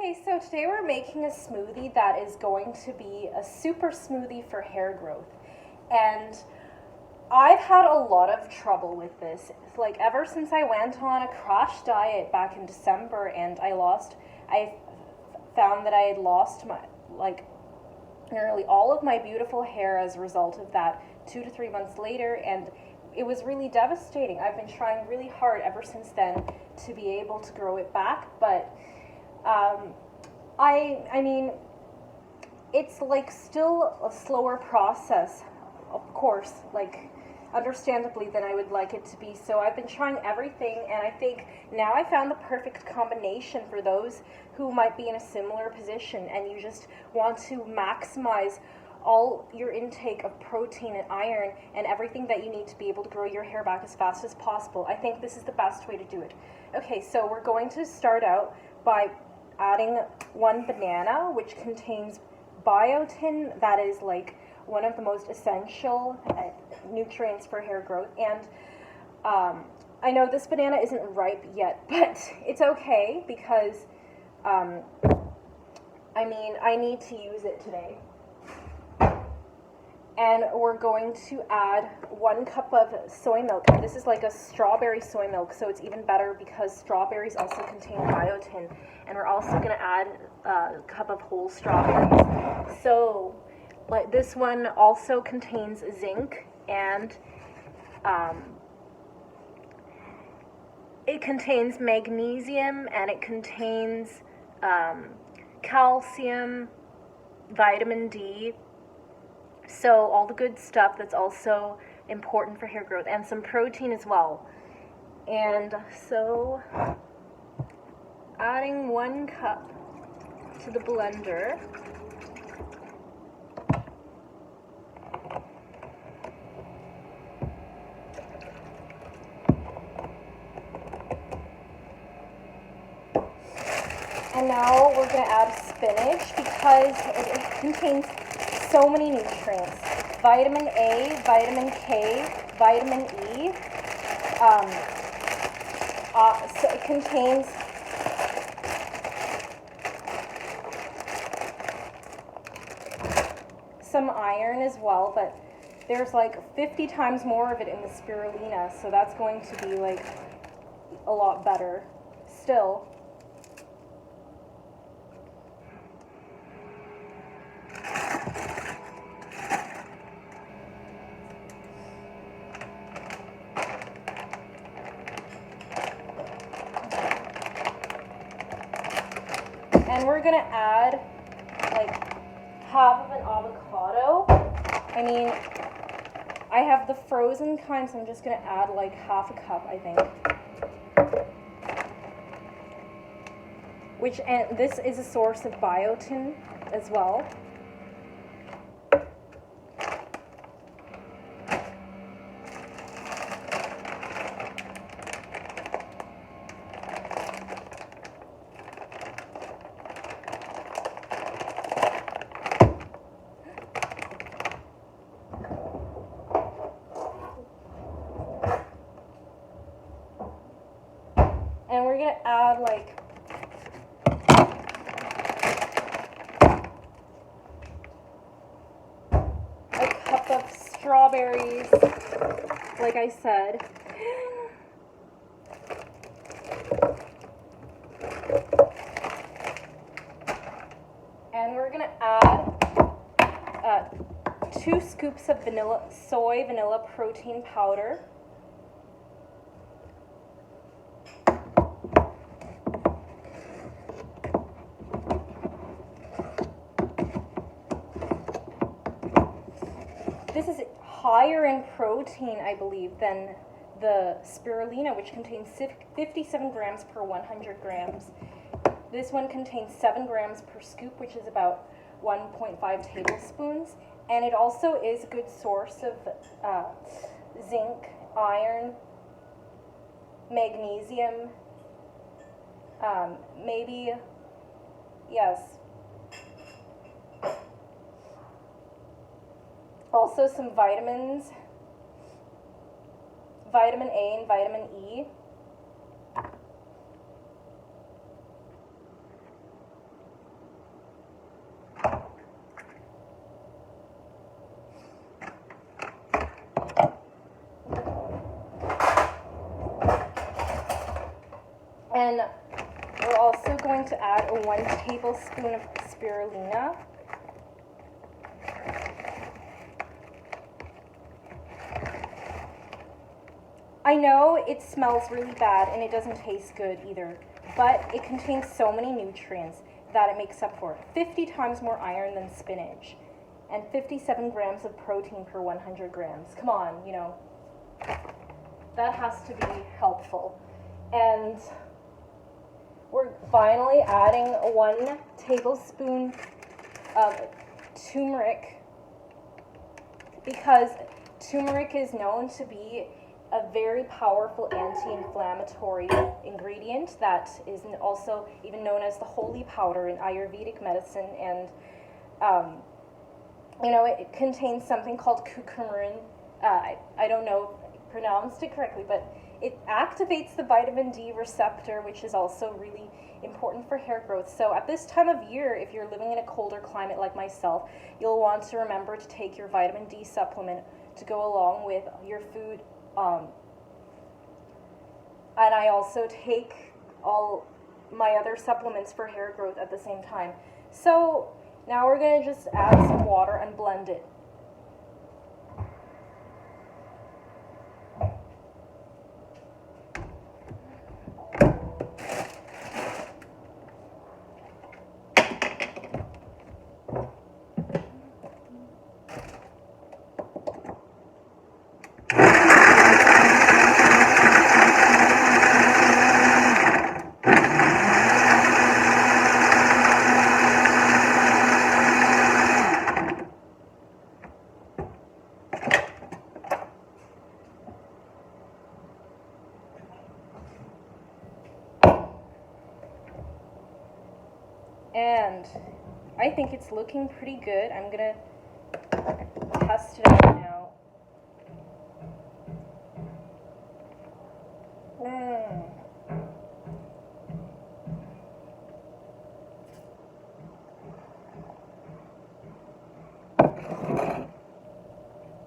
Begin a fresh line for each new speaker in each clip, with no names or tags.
Okay, so today we're making a smoothie that is going to be a super smoothie for hair growth. And I've had a lot of trouble with this. Like ever since I went on a crash diet back in December and I found that I had lost nearly all of my beautiful hair as a result of that 2 to 3 months later, and it was really devastating. I've been trying really hard ever since then to be able to grow it back, but I mean, it's like still a slower process, of course, like understandably than I would like it to be. So I've been trying everything, and I think now I found the perfect combination for those who might be in a similar position and you just want to maximize all your intake of protein and iron and everything that you need to be able to grow your hair back as fast as possible. I think this is the best way to do it. Okay, so we're going to start out by adding 1 banana, which contains biotin, that is like one of the most essential nutrients for hair growth. And I know this banana isn't ripe yet, but it's okay because I need to use it today. And we're going to add 1 cup of soy milk. This is like a strawberry soy milk, so it's even better because strawberries also contain biotin. And we're also going to add a cup of whole strawberries. So like this one also contains zinc, and it contains magnesium, and it contains calcium, vitamin D. So all the good stuff that's also important for hair growth, and some protein as well. And so adding 1 cup to the blender. And now we're going to add spinach because it contains so many nutrients. Vitamin A, vitamin K, vitamin E. So it contains some iron as well, but there's like 50 times more of it in the spirulina, so that's going to be like a lot better still. And we're gonna add like half of an avocado. I mean, I have the frozen kind, so I'm just gonna add like half a cup, I think. And this is a source of biotin as well. And we're gonna add like a cup of strawberries, like I said. And we're gonna add 2 scoops of soy vanilla protein powder. This is higher in protein, I believe, than the spirulina, which contains 57 grams per 100 grams. This one contains 7 grams per scoop, which is about 1.5 tablespoons. And it also is a good source of zinc, iron, magnesium, also some vitamins, vitamin A and vitamin E. And we're also going to add 1 tablespoon of spirulina. I know it smells really bad and it doesn't taste good either, but it contains so many nutrients that it makes up for it. 50 times more iron than spinach, and 57 grams of protein per 100 grams. Come on, you know, that has to be helpful. And we're finally adding 1 tablespoon of turmeric, because turmeric is known to be a very powerful anti-inflammatory ingredient that is also even known as the holy powder in Ayurvedic medicine. And you know, it contains something called curcumin. I don't know if I pronounced it correctly, but it activates the vitamin D receptor, which is also really important for hair growth. So at this time of year, if you're living in a colder climate like myself, you'll want to remember to take your vitamin D supplement to go along with your food. And I also take all my other supplements for hair growth at the same time. So now we're going to just add some water and blend it. And I think it's looking pretty good. I'm gonna test it out now.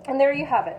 And there you have it.